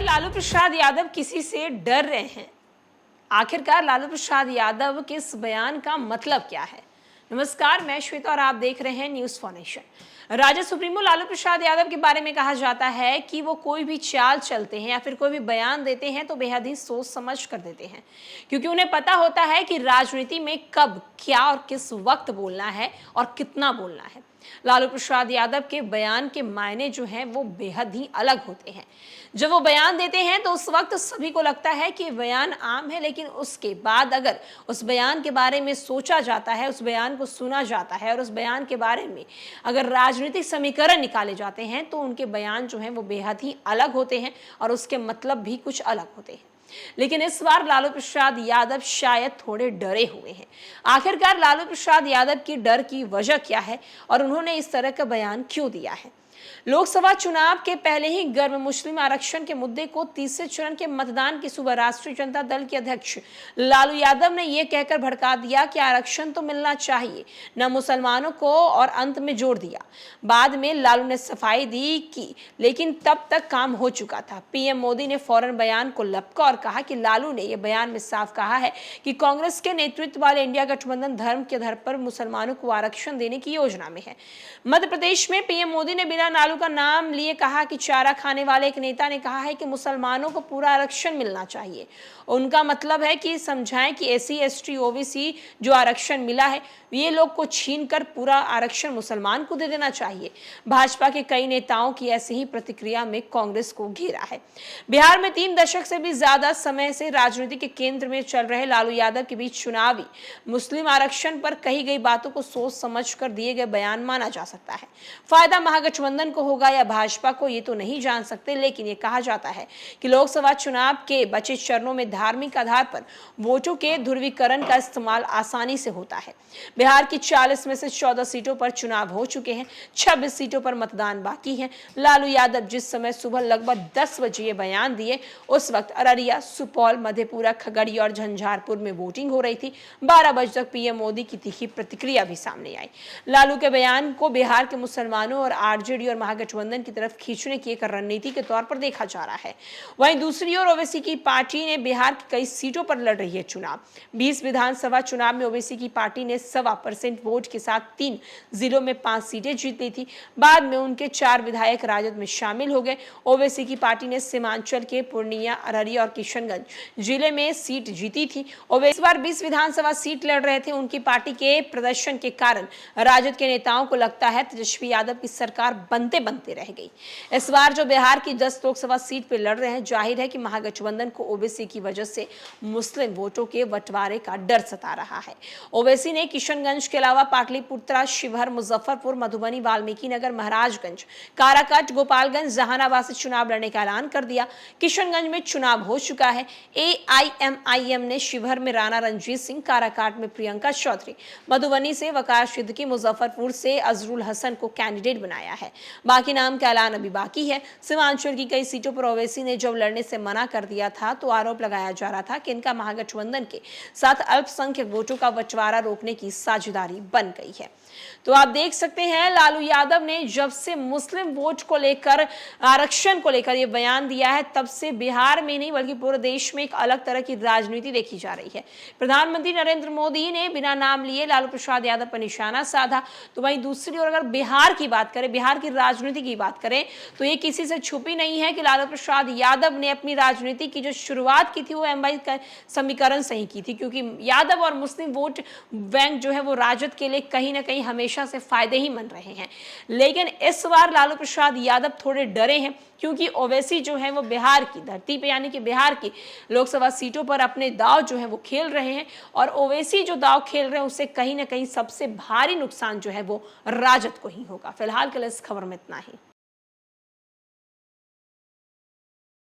लालू प्रसाद यादव किसी से डर रहे हैं? आखिरकार लालू प्रसाद यादव के इस बयान का मतलब क्या है? नमस्कार, मैं श्वेता और आप देख रहे हैं news for nation. Rajad supremo Lalu Prasad Yadav के बारे में कहा जाता है कि वो कोई भी चाल चलते हैं या फिर कोई भी बयान देते हैं तो बेहद ही सोच समझ कर देते हैं, क्योंकि उन्हें पता होता है कि राजनीति में कब, क्या और किस वक्त बोलना है और कितना बोलना है। लालू प्रसाद यादव के बयान के मायने जो हैं वो बेहद ही अलग होते हैं। जब वो बयान देते हैं तो उस वक्त सभी को लगता है कि बयान आम है, लेकिन उसके बाद अगर उस बयान के बारे में सोचा जाता है, उस बयान को सुना जाता है और उस बयान के बारे में अगर राजनीतिक समीकरण निकाले जाते हैं तो उनके बयान जो हैं वो बेहद ही अलग होते हैं और उसके मतलब भी कुछ अलग होते हैं। लेकिन इस बार लालू प्रसाद यादव शायद थोड़े डरे हुए हैं। आखिरकार लालू प्रसाद यादव की डर की वजह क्या है और उन्होंने इस तरह का बयान क्यों दिया है? लोकसभा चुनाव के पहले ही गर्म मुस्लिम आरक्षण के मुद्दे को तीसरे चरण के मतदान की सुबह राष्ट्रीय जनता दल के अध्यक्ष लालू यादव ने यह कहकर भड़का दिया कि आरक्षण तो मिलना चाहिए, न मुसलमानों को, और अंत में जोड़ दिया। बाद में लालू ने सफाई दी कि लेकिन तब तक काम हो चुका था। पीएम मोदी ने फौरन बयान को लपका और कहा कि लालू ने यह बयान में साफ कहा है कि कांग्रेस के नेतृत्व वाले इंडिया गठबंधन धर्म के आधार पर मुसलमानों को आरक्षण देने की योजना में है। मध्य प्रदेश में पीएम मोदी ने बिना लालू का नाम लिए कहा कि चारा खाने वाले एक नेता ने कहा है कि मुसलमानों को पूरा आरक्षण मिलना चाहिए। उनका मतलब है कि समझाएं कि एससी एसटी ओबीसी जो आरक्षण मिला है ये लोग को छीनकर पूरा आरक्षण मुसलमान को दे देना चाहिए। भाजपा के कई नेताओं की ऐसी ही प्रतिक्रिया में कांग्रेस को घेरा है। बिहार में 3 दशक से भी ज्यादा समय से राजनीति के केंद्र में चल रहे लालू यादव के बीच चुनावी मुस्लिम आरक्षण पर कही गई बातों को सोच समझ कर दिए गए बयान माना जा सकता है। फायदा महागठबंधन को होगा या भाजपा को ये तो नहीं जान सकते, लेकिन ये कहा जाता है कि लोकसभा चुनाव के बचे चरणों में धार्मिक आधार पर वोटों के ध्रुवीकरण का इस्तेमाल आसानी से होता है। बिहार की 40 में से 14 सीटों पर चुनाव हो चुके हैं, 26 सीटों पर मतदान बाकी है। लालू यादव जिस समय सुबह लगभग 10 बजे ये बयान दिए उस वक्त अररिया, सुपौल, मधेपुरा, खगड़िया और झंझारपुर में वोटिंग हो रही थी। 12 बजे तक पीएम मोदी की तीखी प्रतिक्रिया भी सामने आई। लालू के बयान को बिहार के मुसलमानों और आरजेडी और महागठबंधन की तरफ खींचने की एक रणनीति के तौर पर देखा जा रहा है। वहीं दूसरी ओर ओवैसी की पार्टी ने बिहार की कई सीटों पर लड़ रही है चुनाव। 20 विधानसभा चुनाव में ओवैसी की पार्टी ने 1.25% वोट के साथ 3 जिलों में 5 सीटें जीत ली थी। बाद में उनके 4 विधायक राजद में शामिल हो गए। ओवैसी की पार्टी ने सीमांचल के पूर्णिया, अररिया और किशनगंज जिले में सीट जीती थी। ओवैसी इस बार 20 विधानसभा सीट लड़ रहे थे। उनकी पार्टी के प्रदर्शन के कारण राजद के नेताओं को लगता है तेजस्वी यादव की सरकार बनते रह गई। इस बार जो बिहार की 10 लोकसभा सीट पे लड़ रहे हैं, जाहिर है कि महागठबंधन को ओवैसी की वजह से मुस्लिम वोटों के बंटवारे का डर सता रहा है। ओवैसी ने किशनगंज के अलावा पाटलिपुत्रा, शिवहर, मुजफ्फरपुर, मधुबनी, वाल्मीकि नगर, महाराजगंज, काराकाट, गोपालगंज, जहानाबाद से चुनाव लड़ने का ऐलान कर दिया। किशनगंज में चुनाव हो चुका है। एआईएमआईएम ने शिवहर में राणा रणजीत सिंह, काराकाट में प्रियंका चौधरी, मधुबनी से वकार सिद्दीकी, मुजफ्फरपुर से अजरुल हसन को कैंडिडेट बनाया है। बाकी नाम का ऐलान अभी बाकी है। सीमांचल की कई सीटों पर ओवैसी ने जब लड़ने से मना कर दिया था तो आरोप लगाया जा रहा था कि इनका महागठबंधन के साथ अल्पसंख्यक वोटों का बंटवारा रोकने की साझेदारी बन गई है। तो आप देख सकते हैं लालू यादव ने जब से मुस्लिम वोट को लेकर, आरक्षण को लेकर ये बयान दिया है, तब से बिहार में नहीं बल्कि पूरे देश में एक अलग तरह की राजनीति देखी जा रही है। प्रधानमंत्री नरेंद्र मोदी ने बिना नाम लिए लालू प्रसाद यादव पर निशाना साधा। तो वहीं दूसरी ओर अगर बिहार की बात करें, बिहार की राजनीति की बात करें, तो ये किसी से छुपी नहीं है कि लालू प्रसाद यादव ने अपनी राजनीति की जो शुरुआत की थी वो एमवाई समीकरण से ही की थी, क्योंकि यादव और मुस्लिम वोट बैंक जो है वो राजद के लिए कहीं ना कहीं हमेशा से फायदे ही मन रहे हैं। लेकिन इस बार लालू प्रसाद यादव थोड़े डरे हैं, क्योंकि ओवैसी जो है वो बिहार की धरती पे यानी कि बिहार की लोकसभा सीटों पर अपने दाव जो है वो खेल रहे हैं, और ओवैसी जो दाव खेल रहे हैं उससे कहीं ना कहीं सबसे भारी नुकसान जो है वो राजद को ही होगा। फिलहाल के लिए इस खबर में इतना ही।